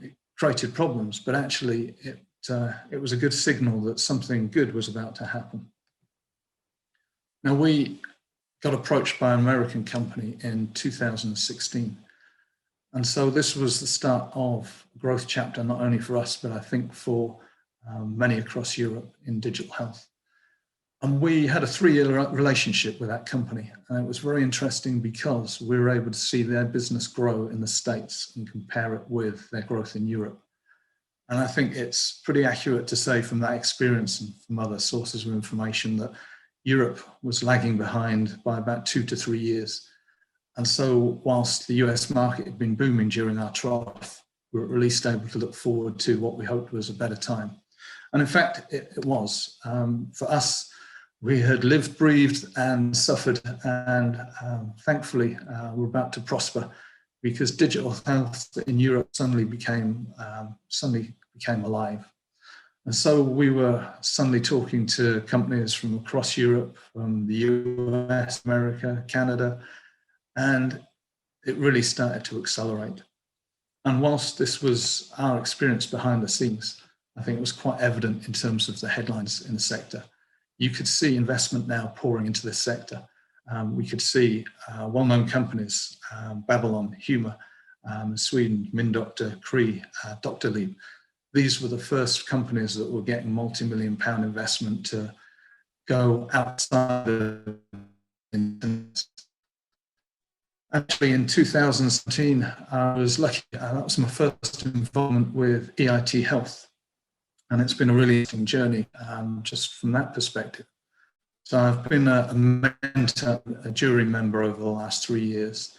it created problems, but actually it was a good signal that something good was about to happen. Now, we got approached by an American company in 2016. And so this was the start of a growth chapter, not only for us, but I think for many across Europe in digital health. And we had a 3-year relationship with that company. And it was very interesting because we were able to see their business grow in the States and compare it with their growth in Europe. And I think it's pretty accurate to say from that experience and from other sources of information that Europe was lagging behind by about 2 to 3 years. And so whilst the US market had been booming during our trough, we were at least able to look forward to what we hoped was a better time. And in fact, it was. For us, we had lived, breathed, and suffered, and thankfully, we're about to prosper because digital health in Europe suddenly became alive. And so we were suddenly talking to companies from across Europe, from the US, America, Canada, and it really started to accelerate. And whilst this was our experience behind the scenes, I think it was quite evident in terms of the headlines in the sector. You could see investment now pouring into this sector. We could see well-known companies, Babylon, Humor, Sweden, MinDoctor, Cree, Doctolib. These were the first companies that were getting multi-million-pound investment to go outside of. Actually, in 2017, I was lucky. That was my first involvement with EIT Health. And it's been a really interesting journey just from that perspective. So I've been a mentor, a jury member over the last 3 years.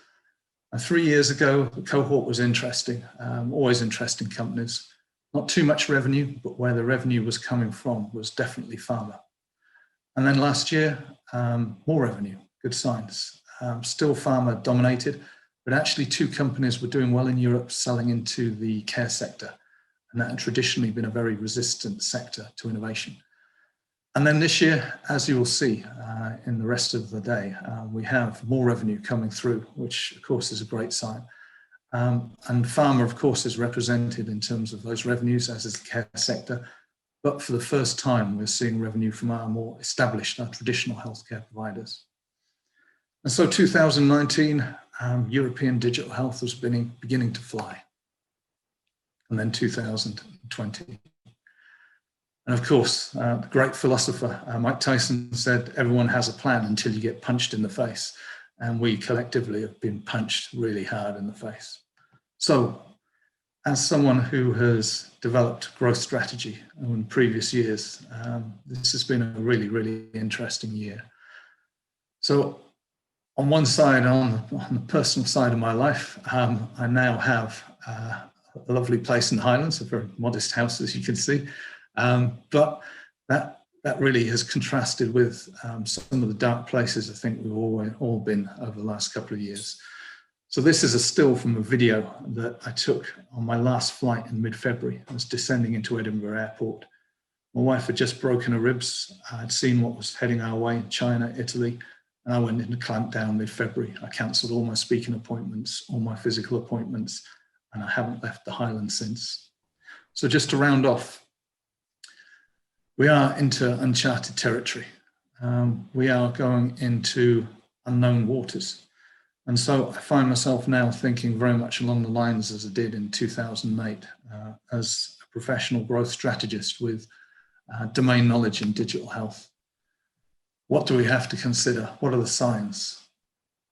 3 years ago, the cohort was interesting, always interesting companies. Not too much revenue, but where the revenue was coming from was definitely pharma. And then last year, more revenue, good signs. Still pharma dominated, but actually 2 companies were doing well in Europe selling into the care sector. And that had traditionally been a very resistant sector to innovation. And then this year, as you will see in the rest of the day, we have more revenue coming through, which of course is a great sign. And pharma, of course, is represented in terms of those revenues, as is the care sector. But for the first time, we're seeing revenue from our more established, our traditional healthcare providers. And so 2019, European digital health was beginning to fly. And then 2020. And of course, the great philosopher Mike Tyson said, everyone has a plan until you get punched in the face. and we collectively have been punched really hard in the face. So, as someone who has developed growth strategy in previous years, this has been a really, really interesting year. So, on one side, on the personal side of my life, I now have a lovely place in the Highlands, a very modest house, as you can see, but that really has contrasted with some of the dark places I think we've all been over the last couple of years. So this is a still from a video that I took on my last flight in mid-February. I was descending into Edinburgh Airport. My wife had just broken her ribs. I'd seen what was heading our way in China, Italy, and I went into clampdown mid-February. I cancelled all my speaking appointments, all my physical appointments, and I haven't left the Highlands since. So just to round off, we are into uncharted territory. We are going into unknown waters. And so I find myself now thinking very much along the lines as I did in 2008 as a professional growth strategist with domain knowledge in digital health. What do we have to consider? What are the signs?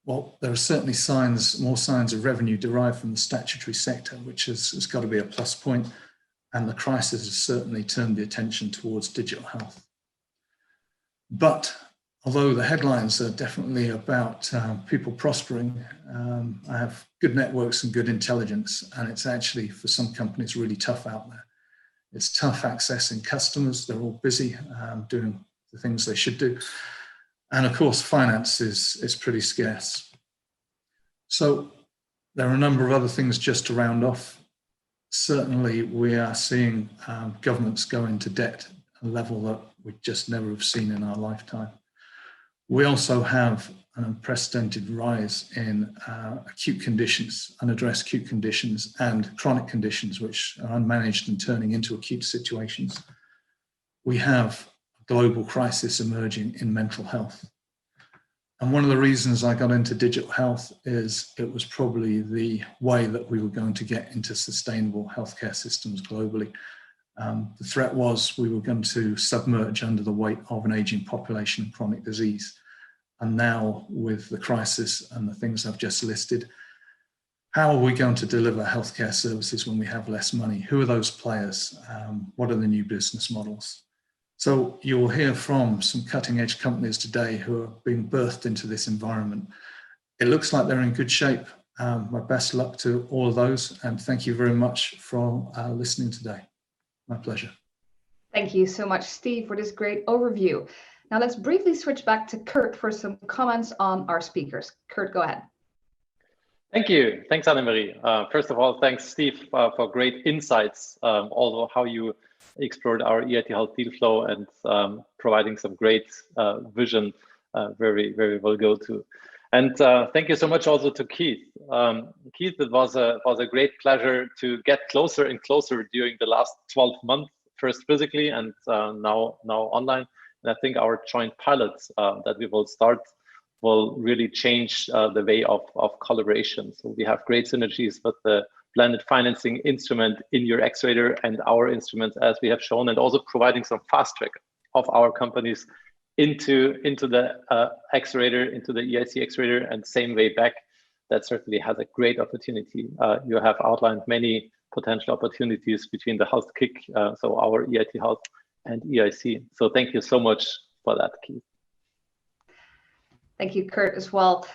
Well, there are certainly signs, more signs of revenue derived from the statutory sector, which has got to be a plus point. And the crisis has certainly turned the attention towards digital health. But although the headlines are definitely about people prospering, I have good networks and good intelligence, and it's actually, for some companies, really tough out there. It's tough accessing customers. They're all busy doing the things they should do. And of course, finance is pretty scarce. So there are a number of other things just to round off. Certainly, we are seeing governments go into debt at a level that we just never have seen in our lifetime. We also have an unprecedented rise in acute conditions, unaddressed acute conditions, and chronic conditions, which are unmanaged and turning into acute situations. We have a global crisis emerging in mental health. And one of the reasons I got into digital health is it was probably the way that we were going to get into sustainable healthcare systems globally. The threat was we were going to submerge under the weight of an aging population and chronic disease. And now with the crisis and the things I've just listed, how are we going to deliver healthcare services when we have less money? Who are those players? What are the new business models? So you'll hear from some cutting edge companies today who are being birthed into this environment. It looks like they're in good shape. My best luck to all of those, and thank you very much for listening today. My pleasure. Thank you so much, Steve, for this great overview. Now let's briefly switch back to Kurt for some comments on our speakers. Kurt, go ahead. Thank you. Thanks, Annemarie. First of all, thanks, Steve, for great insights. Also, how you explored our EIT Health deal flow and providing some great vision. Very, very well go to. And thank you so much also to Keith. Keith, it was a great pleasure to get closer and closer during the last 12 months, first physically and now online. And I think our joint pilots that we will start will really change the way of collaboration. So we have great synergies with the blended financing instrument in your X-Rater and our instruments, as we have shown, and also providing some fast track of our companies into the X-Rater, into the EIC X-Rater, and same way back. That certainly has a great opportunity. You have outlined many potential opportunities between the Health Kick, so our EIT Health and EIC. So thank you so much for that, Keith. Thank you, Kurt, as well.